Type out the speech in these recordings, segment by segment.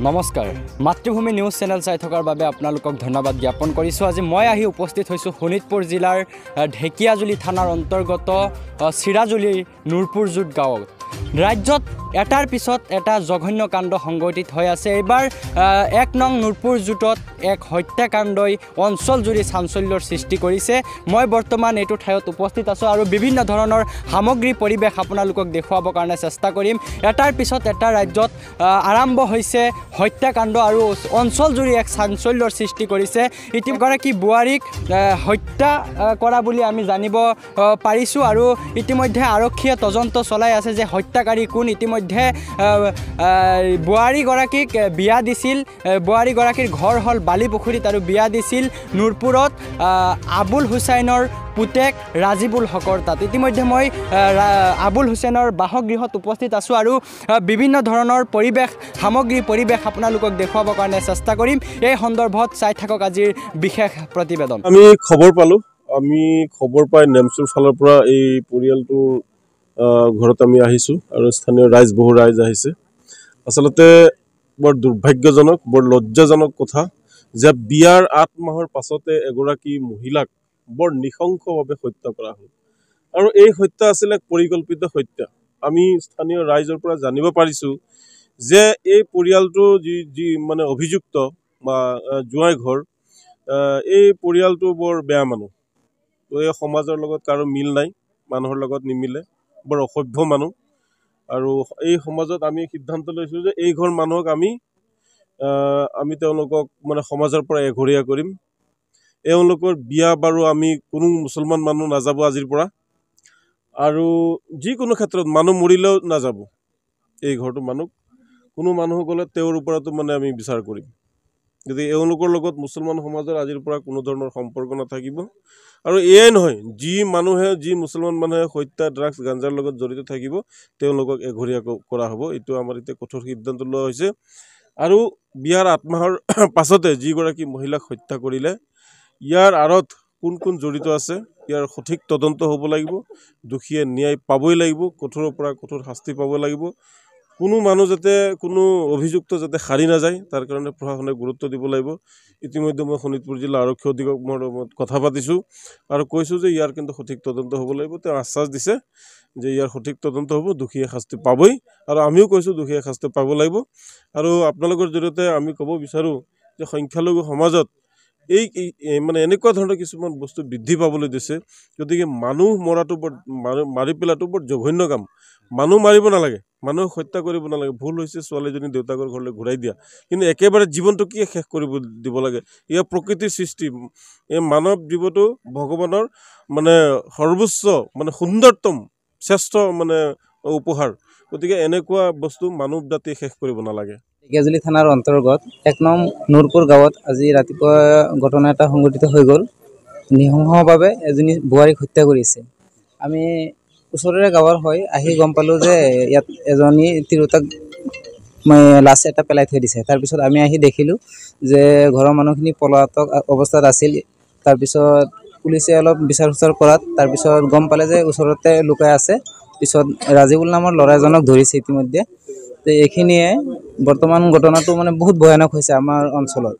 নমস্কাৰ মাতৃভূমি news channel চাই থকাৰ বাবে আপোনালোকক ধন্যবাদ জ্ঞাপন কৰিছোঁ। আজি মই আহি উপস্থিত হৈছোঁ শোণিতপুৰ জিলাৰ ঢেকিয়াজুলি থানাৰ অন্তৰ্গত চিৰাজুলিৰ নুৰপুৰজুট গাঁৱত। ৰাজ্যত এটাৰ পিছত এটা জঘন্য কাণ্ড সংঘটিত হৈ আছে। এইবাৰ ১ নং নুৰপুৰজুটত এক হত্যাকাণ্ডই অঞ্চলজুৰি চাঞ্চল্যৰ সৃষ্টি কৰিছে। মই বৰ্তমান এইটো ঠাইত উপস্থিত আছোঁ আৰু বিভিন্ন ধৰণৰ সামগ্ৰী পৰিৱেশ আপোনালোকক দেখুৱাবৰ কাৰণে চেষ্টা কৰিম। এটাৰ পিছত এটা ৰাজ্যত আৰম্ভ হৈছে হত্যাকাণ্ড আৰু অঞ্চলজুৰি এক চাঞ্চল্যৰ সৃষ্টি কৰিছে। ইতিগৰাকী বোৱাৰীক হত্যা কৰা বুলি আমি জানিব পাৰিছোঁ আৰু ইতিমধ্যে আৰক্ষীয়ে তদন্ত চলাই আছে যে হত্যাকাৰী কোন। ইতিমধ্যে বোৱাৰীগৰাকীক বিয়া দিছিল, বোৱাৰীগৰাকীৰ ঘৰ হ'ল বালিপুখুৰীত আৰু বিয়া দিছিল নুৰপুৰত আবুল হুছেইনৰ পুতেক ৰাজিবুল হকৰ তাত। ইতিমধ্যে মই আবুল হুছেইনৰ বাসগৃহত উপস্থিত আছোঁ আৰু বিভিন্ন ধৰণৰ সামগ্ৰী পৰিৱেশ আপোনালোকক দেখুৱাবৰ কাৰণে চেষ্টা কৰিম। এই সন্দৰ্ভত চাই থাকক আজিৰ বিশেষ প্ৰতিবেদন। আমি খবৰ পাই নেমচুৰ ফালৰ পৰা এই পৰিয়ালটোৰ ঘৰত আমি আহিছোঁ আৰু স্থানীয় বহু ৰাইজ আহিছে। আচলতে বৰ দুৰ্ভাগ্যজনক, বৰ লজ্জাজনক কথা যে বিয়াৰ ৮ মাহৰ পাছতে এগৰাকী মহিলাক বৰ নৃশংসভাৱে হত্যা কৰা হ'ল আৰু এই হত্যা আছিল এক পৰিকল্পিত হত্যা। আমি স্থানীয় ৰাইজৰ পৰা জানিব পাৰিছোঁ যে এই পৰিয়ালটো যি মানে অভিযুক্ত বা জোঁৱাই ঘৰ, এই পৰিয়ালটো বৰ বেয়া মানুহ। তো এই সমাজৰ লগত কাৰো মিল নাই, মানুহৰ লগত নিমিলে, বৰ অসভ্য মানুহ। আৰু এই সমাজত আমি সিদ্ধান্ত লৈছোঁ যে এই ঘৰ মানুহক আমি তেওঁলোকক মানে সমাজৰ পৰা এঘৰীয়া কৰিম। এওঁলোকৰ বিয়া বাৰু আমি কোনো মুছলমান মানুহ নাযাব আজিৰ পৰা, আৰু যিকোনো ক্ষেত্ৰত মানুহ মৰিলেও নাযাব এই ঘৰটো কোনো মানুহ গ'লে তেওঁৰ ওপৰতো মানে আমি বিচাৰ কৰিম। গতিকে এওঁলোকৰ লগত মুছলমান সমাজৰ আজিৰ পৰা কোনো ধৰণৰ সম্পৰ্ক নাথাকিব। আৰু এয়াই নহয়, যি মুছলমান মানুহে হত্যা, ড্ৰাগছ, গাঞ্জাৰ লগত জড়িত থাকিব তেওঁলোকক এঘৰীয়া কৰা হ'ব। এইটো আমাৰ এতিয়া কঠোৰ সিদ্ধান্ত লোৱা হৈছে। আৰু বিয়াৰ ৮ মাহৰ পাছতে যিগৰাকী মহিলাক হত্যা কৰিলে, ইয়াৰ আঁৰত কোন জড়িত আছে ইয়াৰ সঠিক তদন্ত হ'ব লাগিব। দোষীয়ে ন্যায় পাবই লাগিব, কঠোৰৰ পৰা কঠোৰ শাস্তি পাব লাগিব। কোনো মানুহ কোনো অভিযুক্ত যাতে সাৰি নাযায় তাৰ কাৰণে প্ৰশাসনে গুৰুত্ব দিব লাগিব। ইতিমধ্যে মই শোণিতপুৰ জিলা আৰক্ষী অধীক্ষকৰ লগত কথা পাতিছোঁ আৰু কৈছোঁ যে ইয়াৰ কিন্তু সঠিক তদন্ত হ'ব লাগিব। তেওঁ আশ্বাস দিছে যে ইয়াৰ সঠিক তদন্ত হ'ব, দোষীয়ে শাস্তি পাবই, আৰু আমিও কৈছোঁ দোষীয়ে শাস্তি পাব লাগিব। আৰু আপোনালোকৰ জৰিয়তে আমি ক'ব বিচাৰোঁ যে সংখ্যালঘু সমাজত মানে এনেকুৱা ধৰণৰ কিছুমান বস্তু বৃদ্ধি পাবলৈ দিছে। গতিকে মানুহ মৰাটো মাৰি পেলাটো বৰ জঘন্য কাম। মানুহ মাৰিব নালাগে, মানুহক হত্যা কৰিব নালাগে। ভুল হৈছে, ছোৱালীজনী দেউতাকৰ ঘৰলৈ ঘূৰাই দিয়া, কিন্তু একেবাৰে জীৱনটো কিয় শেষ কৰিব দিব লাগে? এয়া প্ৰকৃতিৰ সৃষ্টি। এই মানৱ জীৱটো ভগৱানৰ মানে সৰ্বোচ্চ মানে সুন্দৰতম শ্ৰেষ্ঠ মানে উপহাৰ। গতিকে এনেকুৱা বস্তু মানৱ জাতি শেষ কৰিব নালাগে। ঢেকিয়াজুলি থানাৰ অন্তৰ্গত ১ নং নুৰপুৰ গাঁৱত আজি ৰাতিপুৱা ঘটনা এটা সংঘটিত হৈ গ'ল। নৃশংসভাৱে এজনী বোৱাৰীক হত্যা কৰিছে। আমি ওচৰৰে গাঁৱৰ হৈ আহি গম পালোঁ যে ইয়াত এজনী তিৰোতাক লাছ এটা পেলাই থৈ দিছে। তাৰপিছত আমি আহি দেখিলোঁ যে ঘৰৰ মানুহখিনি পলাতক অৱস্থাত আছিল। তাৰপিছত পুলিচে অলপ বিচাৰ খোচাৰ কৰাত তাৰপিছত গম পালে যে ওচৰতে লুকাই আছে। পিছত ৰাজিবুল নামৰ ল'ৰা এজনক ধৰিছে ইতিমধ্যে। তো এইখিনিয়ে বৰ্তমান ঘটনাটো মানে বহুত ভয়ানক হৈছে আমাৰ অঞ্চলত।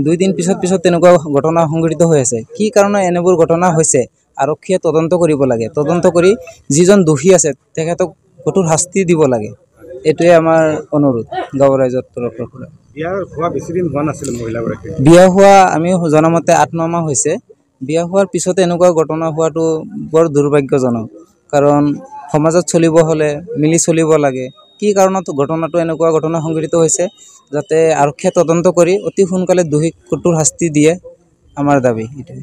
2 দিন পিছত তেনেকুৱা ঘটনা সংঘটিত হৈ আছে। কি কাৰণে এনেবোৰ ঘটনা হৈছে আৰক্ষীয়ে তদন্ত কৰিব লাগে। তদন্ত কৰি যিজন দোষী আছে তেখেতক কঠোৰ শাস্তি দিব লাগে। এইটোৱে আমাৰ অনুৰোধ গাঁও ৰাইজৰ তৰফৰ পৰা। বিয়া হোৱা বেছি দিন হোৱা নাছিল মহিলাগৰাকী? বিয়া হোৱা আমি জনামতে 8-9 মাহ হৈছে। বিয়া হোৱাৰ পিছতে এনেকুৱা ঘটনা হোৱাটো বৰ দুৰ্ভাগ্যজনক। কাৰণ সমাজত চলিব হ'লে মিলি চলিব লাগে। কি কাৰণত এনেকুৱা ঘটনা সংঘটিত হৈছে যাতে আৰক্ষীয়ে তদন্ত কৰি অতি সোনকালে দোষীক কঠোৰ শাস্তি দিয়ে, আমাৰ দাবী এইটোৱে।